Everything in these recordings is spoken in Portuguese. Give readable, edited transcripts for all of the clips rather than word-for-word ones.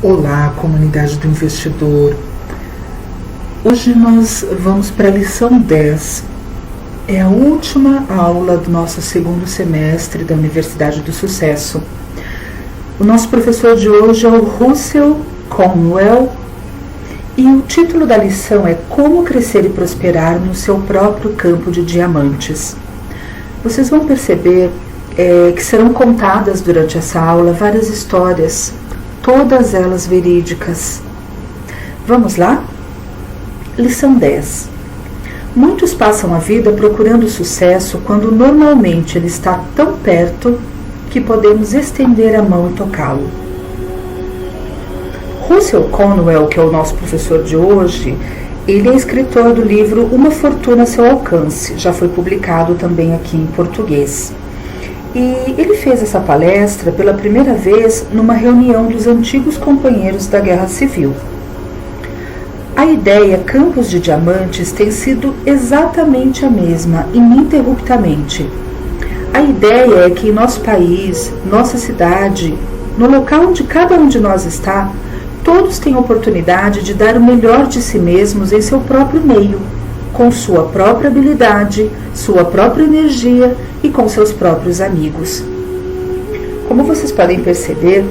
Olá, comunidade do investidor. Hoje nós vamos para a lição 10. É a última aula do nosso segundo semestre da Universidade do Sucesso. O nosso professor de hoje é o Russell Conwell e o título da lição é Como Crescer e Prosperar no Seu Próprio Campo de Diamantes. Vocês vão perceber que serão contadas durante essa aula várias histórias, todas elas verídicas. Vamos lá? Lição 10. Muitos passam a vida procurando sucesso quando normalmente ele está tão perto que podemos estender a mão e tocá-lo. Russell Conwell, que é o nosso professor de hoje, ele é escritor do livro Uma Fortuna a Seu Alcance, já foi publicado também aqui em português. E ele fez essa palestra pela primeira vez numa reunião dos antigos companheiros da Guerra Civil. A ideia Campos de Diamantes tem sido exatamente a mesma, ininterruptamente. A ideia é que em nosso país, nossa cidade, no local onde cada um de nós está, todos têm oportunidade de dar o melhor de si mesmos em seu próprio meio, com sua própria habilidade, sua própria energia e com seus próprios amigos. Como vocês podem perceber,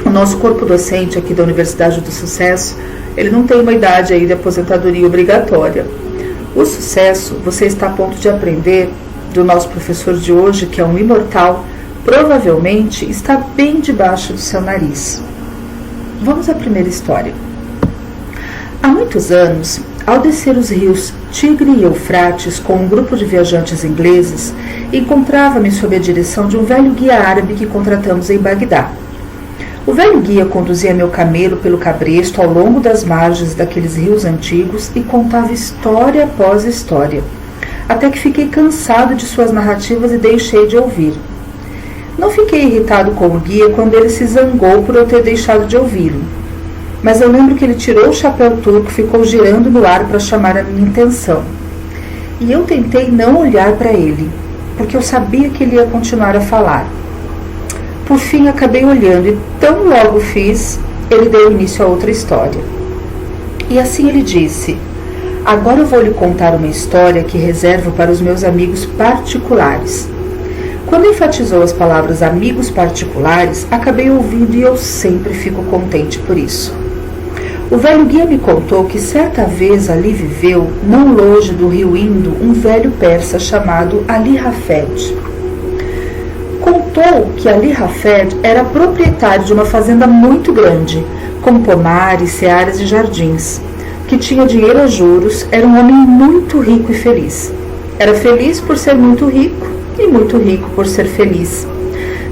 o nosso corpo docente aqui da Universidade do Sucesso, ele não tem uma idade aí de aposentadoria obrigatória. O sucesso, você está a ponto de aprender do nosso professor de hoje, que é um imortal, provavelmente está bem debaixo do seu nariz. Vamos à primeira história. Há muitos anos, ao descer os rios Tigre e Eufrates com um grupo de viajantes ingleses, encontrava-me sob a direção de um velho guia árabe que contratamos em Bagdá. O velho guia conduzia meu camelo pelo cabresto ao longo das margens daqueles rios antigos e contava história após história, até que fiquei cansado de suas narrativas e deixei de ouvir. Não fiquei irritado com o guia quando ele se zangou por eu ter deixado de ouvi-lo. Mas eu lembro que ele tirou o chapéu turco e ficou girando no ar para chamar a minha atenção. E eu tentei não olhar para ele, porque eu sabia que ele ia continuar a falar. Por fim, acabei olhando e tão logo fiz, ele deu início a outra história. E assim ele disse: agora eu vou lhe contar uma história que reservo para os meus amigos particulares. Quando enfatizou as palavras amigos particulares, acabei ouvindo e eu sempre fico contente por isso. O velho guia me contou que certa vez ali viveu, não longe do rio Indo, um velho persa chamado Ali Hafed. Contou que Ali Hafed era proprietário de uma fazenda muito grande, com pomares, searas e jardins, que tinha dinheiro a juros, era um homem muito rico e feliz. Era feliz por ser muito rico e muito rico por ser feliz.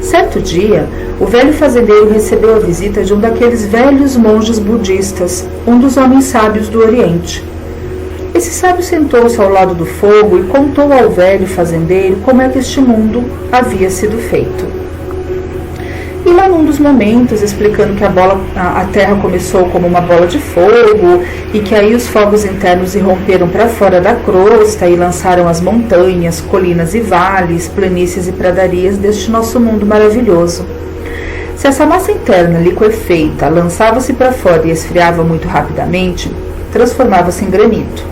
Certo dia, o velho fazendeiro recebeu a visita de um daqueles velhos monges budistas, um dos homens sábios do Oriente. Esse sábio sentou-se ao lado do fogo e contou ao velho fazendeiro como é que este mundo havia sido feito. E lá num dos momentos, explicando que a terra começou como uma bola de fogo e que aí os fogos internos irromperam para fora da crosta e lançaram as montanhas, colinas e vales, planícies e pradarias deste nosso mundo maravilhoso. Se essa massa interna liquefeita lançava-se para fora e esfriava muito rapidamente, transformava-se em granito,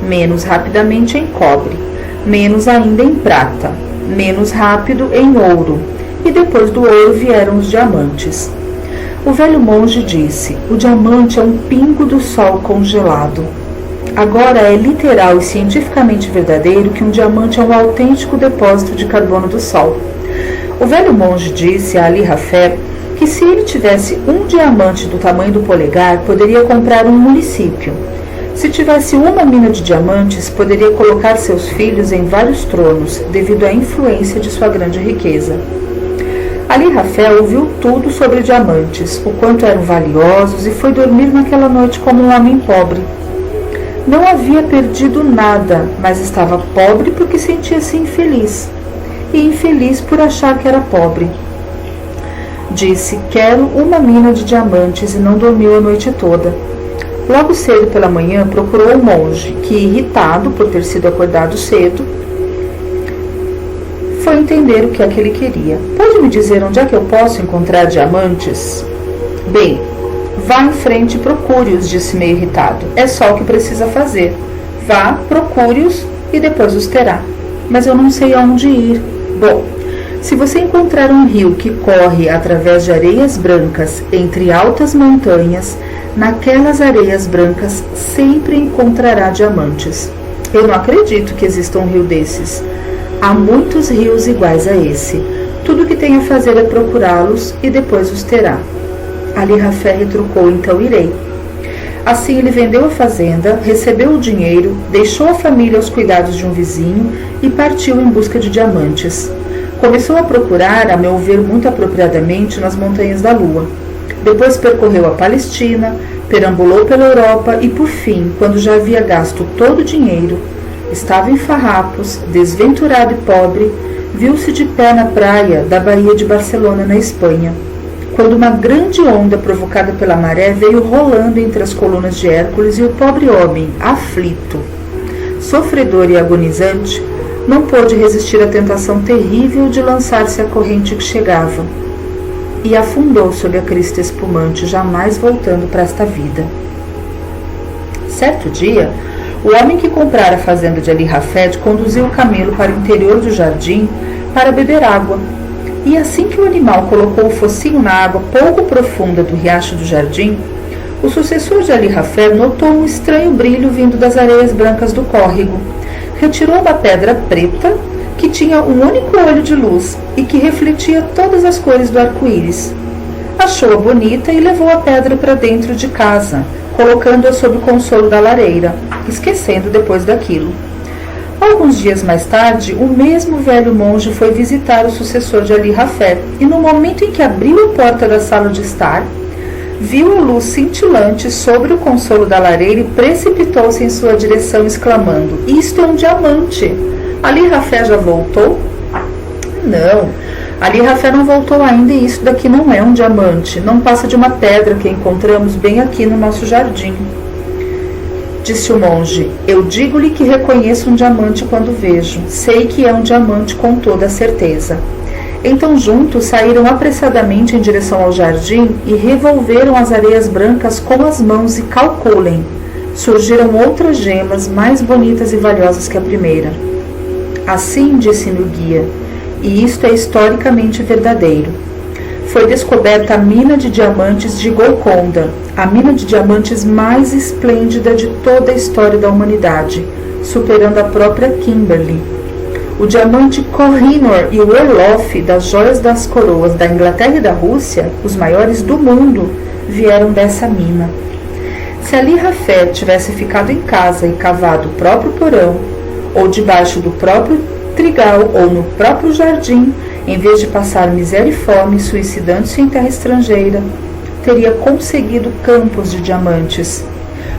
menos rapidamente em cobre, menos ainda em prata, menos rápido em ouro, e depois do ouro vieram os diamantes. O velho monge disse: o diamante é um pingo do sol congelado. Agora é literal e cientificamente verdadeiro que um diamante é um autêntico depósito de carbono do sol. O velho monge disse a Ali Hafed que se ele tivesse um diamante do tamanho do polegar, poderia comprar um município. Se tivesse uma mina de diamantes, poderia colocar seus filhos em vários tronos, devido à influência de sua grande riqueza. Ali Hafed ouviu tudo sobre diamantes, o quanto eram valiosos, e foi dormir naquela noite como um homem pobre. Não havia perdido nada, mas estava pobre porque sentia-se infeliz, e infeliz por achar que era pobre. Disse: quero uma mina de diamantes, e não dormiu a noite toda. Logo cedo pela manhã procurou o monge, que, irritado por ter sido acordado cedo, foi entender o que é que ele queria. Pode me dizer onde é que eu posso encontrar diamantes? Bem, Vá em frente e procure-os, disse meio irritado. É só o que precisa fazer. Vá, procure-os e depois os terá. Mas eu não sei aonde ir. Bom, se você encontrar um rio que corre através de areias brancas entre altas montanhas, naquelas areias brancas sempre encontrará diamantes. Eu não acredito que exista um rio desses. Há muitos rios iguais a esse. Tudo o que tem a fazer é procurá-los e depois os terá. Ali Rafé retrucou, então irei. Assim ele vendeu a fazenda, recebeu o dinheiro, deixou a família aos cuidados de um vizinho e partiu em busca de diamantes. Começou a procurar, a meu ver muito apropriadamente, nas montanhas da Lua. Depois percorreu a Palestina, perambulou pela Europa e, por fim, quando já havia gasto todo o dinheiro, estava em farrapos, desventurado e pobre, viu-se de pé na praia da Baía de Barcelona, na Espanha, quando uma grande onda provocada pela maré veio rolando entre as colunas de Hércules e o pobre homem, aflito, sofredor e agonizante, não pôde resistir à tentação terrível de lançar-se à corrente que chegava e afundou sob a crista espumante, jamais voltando para esta vida. Certo dia, o homem que comprara a fazenda de Ali Rafed conduziu o camelo para o interior do jardim para beber água. E assim que o animal colocou o focinho na água pouco profunda do riacho do jardim, o sucessor de Ali Rafed notou um estranho brilho vindo das areias brancas do córrego. Retirou uma pedra preta que tinha um único olho de luz e que refletia todas as cores do arco-íris. Achou-a bonita e levou a pedra para dentro de casa, colocando-a sob o consolo da lareira, esquecendo depois daquilo. Alguns dias mais tarde, o mesmo velho monge foi visitar o sucessor de Ali Rafed e no momento em que abriu a porta da sala de estar, viu a luz cintilante sobre o consolo da lareira e precipitou-se em sua direção, exclamando: "Isto é um diamante! Ali Rafed já voltou?" "Não, Ali Rafed não voltou ainda e isso daqui não é um diamante, não passa de uma pedra que encontramos bem aqui no nosso jardim." Disse o monge: "Eu digo-lhe que reconheço um diamante quando vejo. Sei que é um diamante com toda a certeza." Então juntos saíram apressadamente em direção ao jardim e revolveram as areias brancas com as mãos e calculem. Surgiram outras gemas mais bonitas e valiosas que a primeira. Assim, disse-me o guia, e isto é historicamente verdadeiro. Foi descoberta a mina de diamantes de Golconda, a mina de diamantes mais esplêndida de toda a história da humanidade, superando a própria Kimberley. O diamante Koh-i-Noor e o Orloff das joias das coroas da Inglaterra e da Rússia, os maiores do mundo, vieram dessa mina. Se Ali Rafed tivesse ficado em casa e cavado o próprio porão, ou debaixo do próprio trigal, ou no próprio jardim, em vez de passar miséria e fome, suicidando-se em terra estrangeira, teria conseguido campos de diamantes.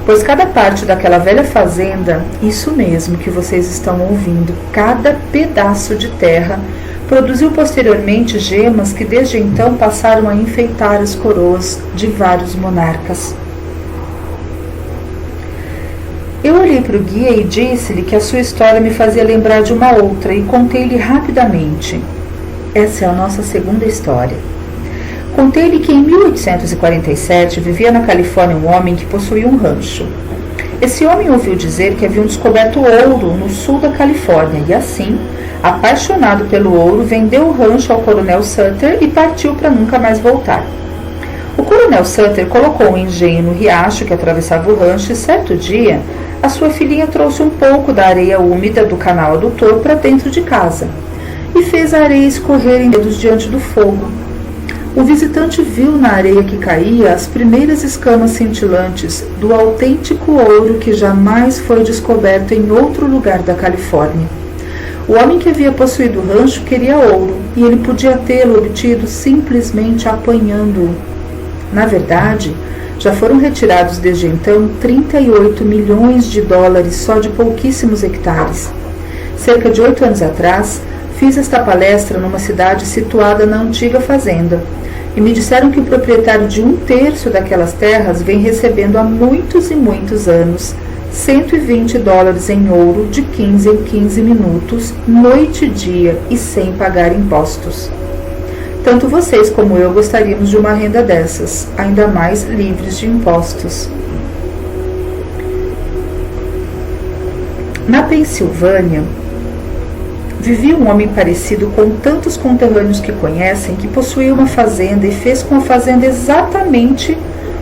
Pois cada parte daquela velha fazenda, isso mesmo que vocês estão ouvindo, cada pedaço de terra, produziu posteriormente gemas que desde então passaram a enfeitar as coroas de vários monarcas. Eu olhei para o guia e disse-lhe que a sua história me fazia lembrar de uma outra e contei-lhe rapidamente. Essa é a nossa segunda história. Contei-lhe que em 1847 vivia na Califórnia um homem que possuía um rancho. Esse homem ouviu dizer que haviam descoberto ouro no sul da Califórnia e assim, apaixonado pelo ouro, vendeu o rancho ao coronel Sutter e partiu para nunca mais voltar. O coronel Sutter colocou um engenho no riacho que atravessava o rancho e certo dia, a sua filhinha trouxe um pouco da areia úmida do canal adutor para dentro de casa e fez a areia escorrer em dedos diante do fogo. O visitante viu na areia que caía as primeiras escamas cintilantes do autêntico ouro que jamais foi descoberto em outro lugar da Califórnia. O homem que havia possuído o rancho queria ouro e ele podia tê-lo obtido simplesmente apanhando-o. Na verdade, já foram retirados desde então 38 milhões de dólares só de pouquíssimos hectares. Cerca de 8 anos atrás, fiz esta palestra numa cidade situada na antiga fazenda e me disseram que o proprietário de 1/3 daquelas terras vem recebendo há muitos e muitos anos 120 dólares em ouro de 15 em 15 minutos, noite e dia e sem pagar impostos. Tanto vocês como eu gostaríamos de uma renda dessas, ainda mais livres de impostos. Na Pensilvânia, vivia um homem parecido com tantos conterrâneos que conhecem, que possuía uma fazenda e fez com a fazenda exatamente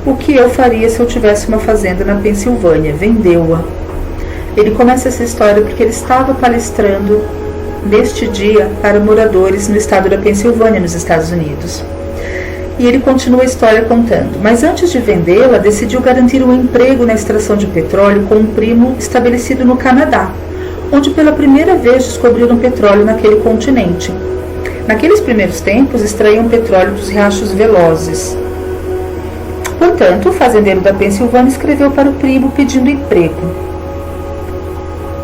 o que eu faria se eu tivesse uma fazenda na Pensilvânia, vendeu-a. Ele começa essa história porque ele estava palestrando neste dia para moradores no estado da Pensilvânia, nos Estados Unidos. E ele continua a história contando: mas antes de vendê-la, decidiu garantir um emprego na extração de petróleo com um primo estabelecido no Canadá, onde pela primeira vez descobriram petróleo naquele continente. Naqueles primeiros tempos, extraíam petróleo dos riachos velozes. Portanto, o fazendeiro da Pensilvânia escreveu para o primo pedindo emprego.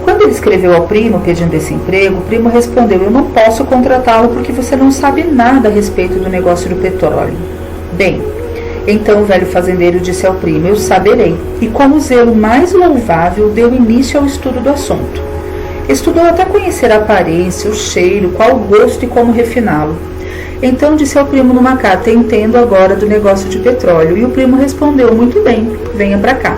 Quando ele escreveu ao primo pedindo esse emprego, o primo respondeu: eu não posso contratá-lo porque você não sabe nada a respeito do negócio do petróleo. Bem, então o velho fazendeiro disse ao primo: eu saberei. E com o zelo mais louvável, deu início ao estudo do assunto. Estudou até conhecer a aparência, o cheiro, qual o gosto e como refiná-lo. Então disse ao primo numa carta: entendo agora do negócio de petróleo. E o primo respondeu: muito bem, venha para cá.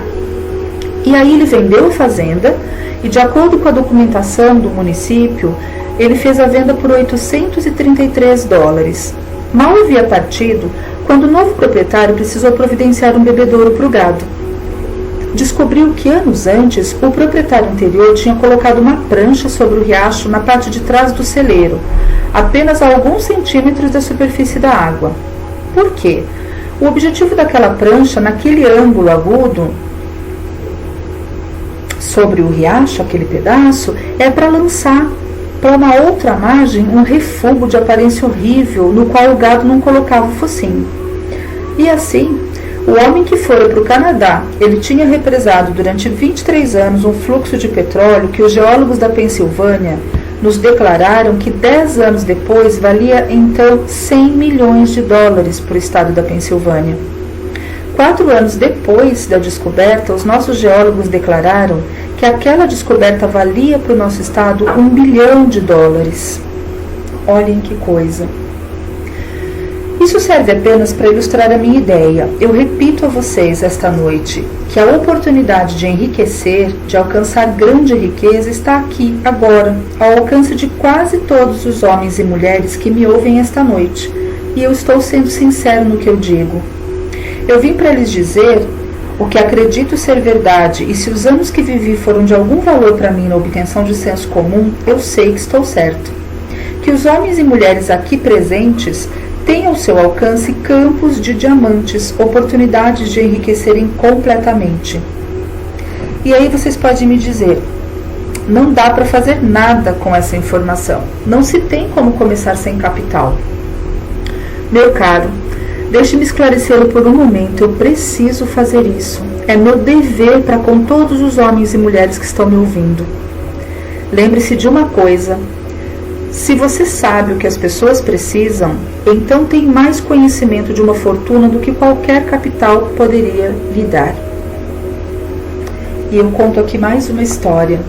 E aí ele vendeu a fazenda e, de acordo com a documentação do município, ele fez a venda por $833. Mal havia partido quando o novo proprietário precisou providenciar um bebedouro para o gado. Descobriu que anos antes o proprietário anterior tinha colocado uma prancha sobre o riacho na parte de trás do celeiro, apenas a alguns centímetros da superfície da água. Por quê? O objetivo daquela prancha, naquele ângulo agudo sobre o riacho, aquele pedaço, é para lançar para uma outra margem um refúgio de aparência horrível no qual o gado não colocava o focinho. E assim, o homem que fora para o Canadá, ele tinha represado durante 23 anos um fluxo de petróleo que os geólogos da Pensilvânia nos declararam que 10 anos depois valia então $100 milhões para o estado da Pensilvânia. 4 anos depois da descoberta, os nossos geólogos declararam que aquela descoberta valia para o nosso estado $1 bilhão. Olhem que coisa! Isso serve apenas para ilustrar a minha ideia. Eu repito a vocês esta noite que a oportunidade de enriquecer, de alcançar grande riqueza, está aqui, agora, ao alcance de quase todos os homens e mulheres que me ouvem esta noite. E eu estou sendo sincero no que eu digo. Eu vim para lhes dizer o que acredito ser verdade, e se os anos que vivi foram de algum valor para mim na obtenção de senso comum, eu sei que estou certo. Que os homens e mulheres aqui presentes têm ao seu alcance campos de diamantes, oportunidades de enriquecerem completamente. E aí vocês podem me dizer: não dá para fazer nada com essa informação, não se tem como começar sem capital. Meu caro, deixe-me esclarecê-lo por um momento. Eu preciso fazer isso. É meu dever para com todos os homens e mulheres que estão me ouvindo. Lembre-se de uma coisa: se você sabe o que as pessoas precisam, então tem mais conhecimento de uma fortuna do que qualquer capital poderia lhe dar. E eu conto aqui mais uma história.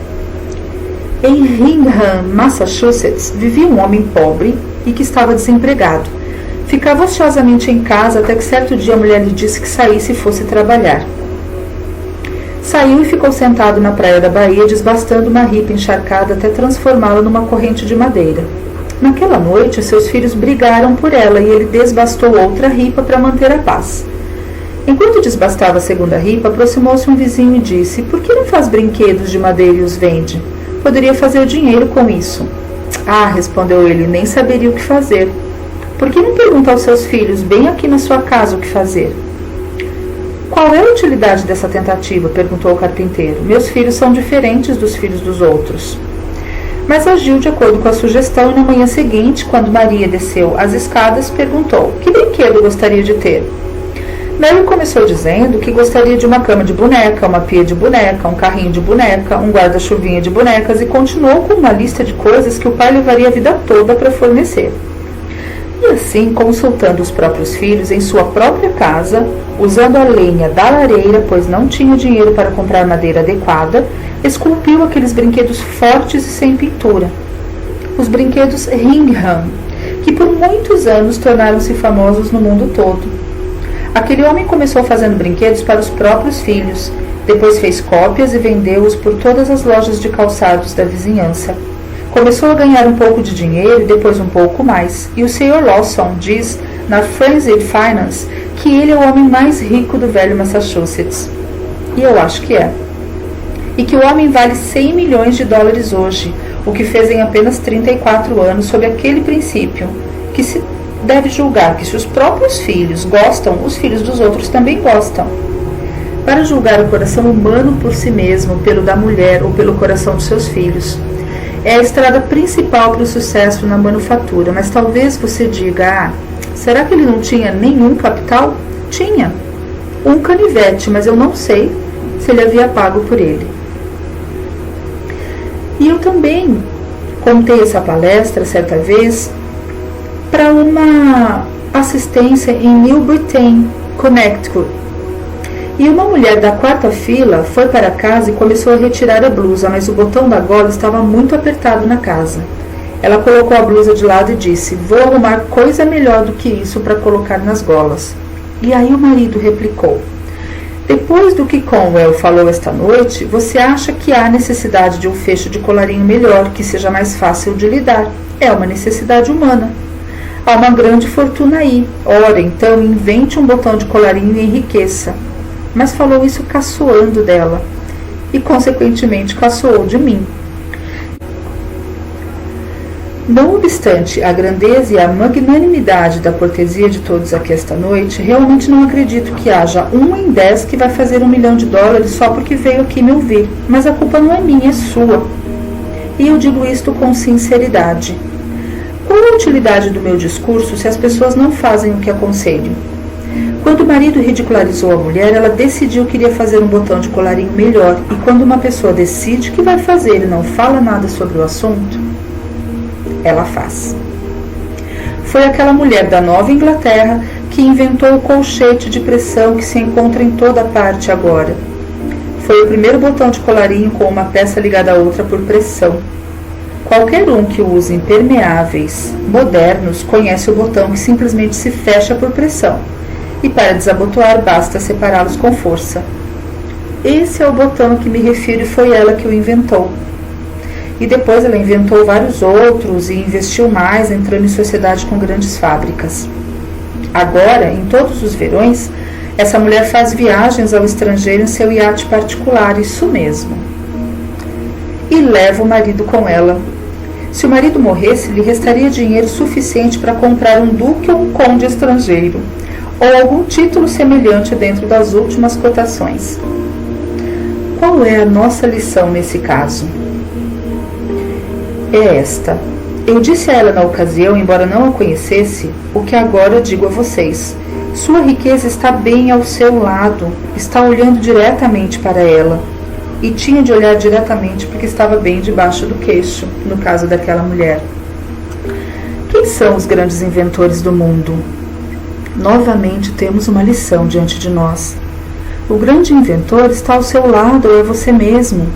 Em Hingham, Massachusetts, vivia um homem pobre e que estava desempregado. Ficava ociosamente em casa até que certo dia a mulher lhe disse que saísse e fosse trabalhar. Saiu e ficou sentado na praia da Bahia, desbastando uma ripa encharcada até transformá-la numa corrente de madeira. Naquela noite, seus filhos brigaram por ela e ele desbastou outra ripa para manter a paz. Enquanto desbastava a segunda ripa, aproximou-se um vizinho e disse: por que não faz brinquedos de madeira e os vende? Poderia fazer dinheiro com isso. Ah, respondeu ele, nem saberia o que fazer. Por que não pergunta aos seus filhos, bem aqui na sua casa, o que fazer? Qual é a utilidade dessa tentativa? Perguntou o carpinteiro. Meus filhos são diferentes dos filhos dos outros. Mas agiu de acordo com a sugestão e na manhã seguinte, quando Maria desceu as escadas, perguntou: que brinquedo gostaria de ter? Mary começou dizendo que gostaria de uma cama de boneca, uma pia de boneca, um carrinho de boneca, um guarda-chuvinha de bonecas e continuou com uma lista de coisas que o pai levaria a vida toda para fornecer. E assim, consultando os próprios filhos em sua própria casa, usando a lenha da lareira, pois não tinha dinheiro para comprar madeira adequada, esculpiu aqueles brinquedos fortes e sem pintura. Os brinquedos Hingham, que por muitos anos tornaram-se famosos no mundo todo. Aquele homem começou fazendo brinquedos para os próprios filhos, depois fez cópias e vendeu-os por todas as lojas de calçados da vizinhança. Começou a ganhar um pouco de dinheiro e depois um pouco mais, e o Sr. Lawson diz na Frenzied Finance que ele é o homem mais rico do velho Massachusetts. E eu acho que é. E que o homem vale 100 milhões de dólares hoje, o que fez em apenas 34 anos, sob aquele princípio, que se deve julgar que se os próprios filhos gostam, os filhos dos outros também gostam. Para julgar o coração humano por si mesmo, pelo da mulher ou pelo coração dos seus filhos, é a estrada principal para o sucesso na manufatura, mas talvez você diga, será que ele não tinha nenhum capital? Tinha. Um canivete, mas eu não sei se ele havia pago por ele. E eu também contei essa palestra certa vez para uma assistência em New Britain, Connecticut. E uma mulher da quarta fila foi para casa e começou a retirar a blusa, mas o botão da gola estava muito apertado na casa. Ela colocou a blusa de lado e disse, vou arrumar coisa melhor do que isso para colocar nas golas. E aí o marido replicou, depois do que Conwell falou esta noite, você acha que há necessidade de um fecho de colarinho melhor, que seja mais fácil de lidar. É uma necessidade humana. Há uma grande fortuna aí. Ora, então, invente um botão de colarinho e enriqueça. Mas falou isso caçoando dela. E, consequentemente, caçoou de mim. Não obstante a grandeza e a magnanimidade da cortesia de todos aqui esta noite, realmente não acredito que haja 1 em 10 que vai fazer $1 milhão só porque veio aqui me ouvir. Mas a culpa não é minha, é sua. E eu digo isto com sinceridade. Qual é a utilidade do meu discurso se as pessoas não fazem o que aconselho? Quando o marido ridicularizou a mulher, ela decidiu que iria fazer um botão de colarinho melhor. E quando uma pessoa decide que vai fazer e não fala nada sobre o assunto, ela faz. Foi aquela mulher da Nova Inglaterra que inventou o colchete de pressão que se encontra em toda parte agora. Foi o primeiro botão de colarinho com uma peça ligada à outra por pressão. Qualquer um que use impermeáveis modernos conhece o botão que simplesmente se fecha por pressão. E para desabotoar basta separá-los com força. Esse é o botão a que me refiro e foi ela que o inventou. E depois ela inventou vários outros e investiu mais, entrando em sociedade com grandes fábricas. Agora, em todos os verões, essa mulher faz viagens ao estrangeiro em seu iate particular, isso mesmo. E leva o marido com ela. Se o marido morresse, lhe restaria dinheiro suficiente para comprar um duque ou um conde estrangeiro, ou algum título semelhante dentro das últimas cotações. Qual é a nossa lição nesse caso? É esta. Eu disse a ela na ocasião, embora não a conhecesse, o que agora digo a vocês. Sua riqueza está bem ao seu lado, está olhando diretamente para ela. E tinha de olhar diretamente porque estava bem debaixo do queixo, no caso daquela mulher. Quem são os grandes inventores do mundo? Novamente temos uma lição diante de nós. O grande inventor está ao seu lado, ou é você mesmo.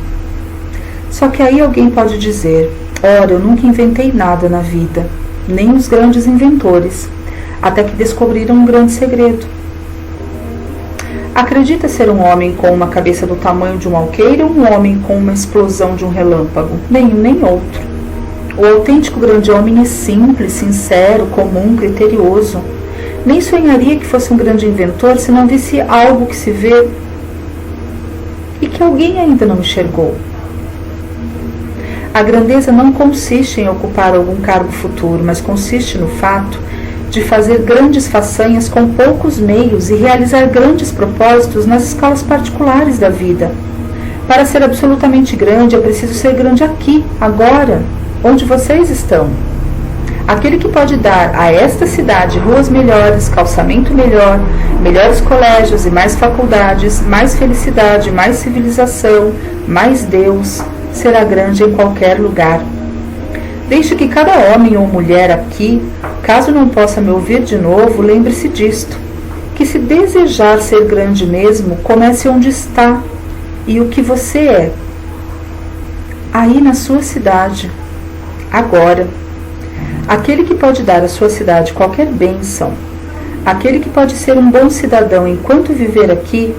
Só que aí alguém pode dizer, ora, eu nunca inventei nada na vida, nem os grandes inventores, até que descobriram um grande segredo. Acredita ser um homem com uma cabeça do tamanho de um alqueire ou um homem com uma explosão de um relâmpago? Nenhum nem outro. O autêntico grande homem é simples, sincero, comum, criterioso. Nem sonharia que fosse um grande inventor se não visse algo que se vê e que alguém ainda não enxergou. A grandeza não consiste em ocupar algum cargo futuro, mas consiste no fato de fazer grandes façanhas com poucos meios e realizar grandes propósitos nas escalas particulares da vida. Para ser absolutamente grande, é preciso ser grande aqui, agora, onde vocês estão. Aquele que pode dar a esta cidade ruas melhores, calçamento melhor, melhores colégios e mais faculdades, mais felicidade, mais civilização, mais Deus, será grande em qualquer lugar. Deixe que cada homem ou mulher aqui, caso não possa me ouvir de novo, lembre-se disto, que se desejar ser grande mesmo, comece onde está e o que você é. Aí na sua cidade, agora. aquele que pode dar à sua cidade qualquer bênção, aquele que pode ser um bom cidadão enquanto viver aqui,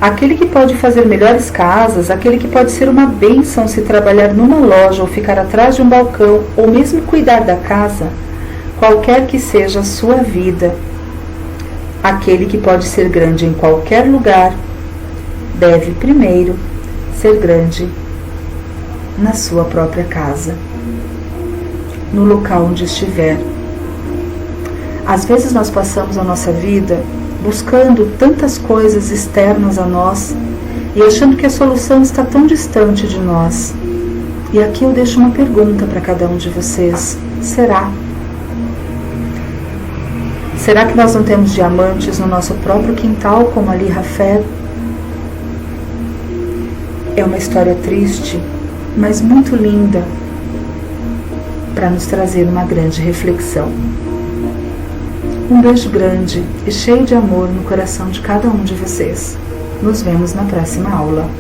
aquele que pode fazer melhores casas, aquele que pode ser uma bênção se trabalhar numa loja ou ficar atrás de um balcão, ou mesmo cuidar da casa, qualquer que seja a sua vida, aquele que pode ser grande em qualquer lugar, deve primeiro ser grande na sua própria casa, no local onde estiver. Às vezes nós passamos a nossa vida buscando tantas coisas externas a nós e achando que a solução está tão distante de nós. E aqui eu deixo uma pergunta para cada um de vocês. Será? Será que nós não temos diamantes no nosso próprio quintal, como ali Rafael? É uma história triste, mas muito linda, para nos trazer uma grande reflexão. Um beijo grande e cheio de amor no coração de cada um de vocês. Nos vemos na próxima aula.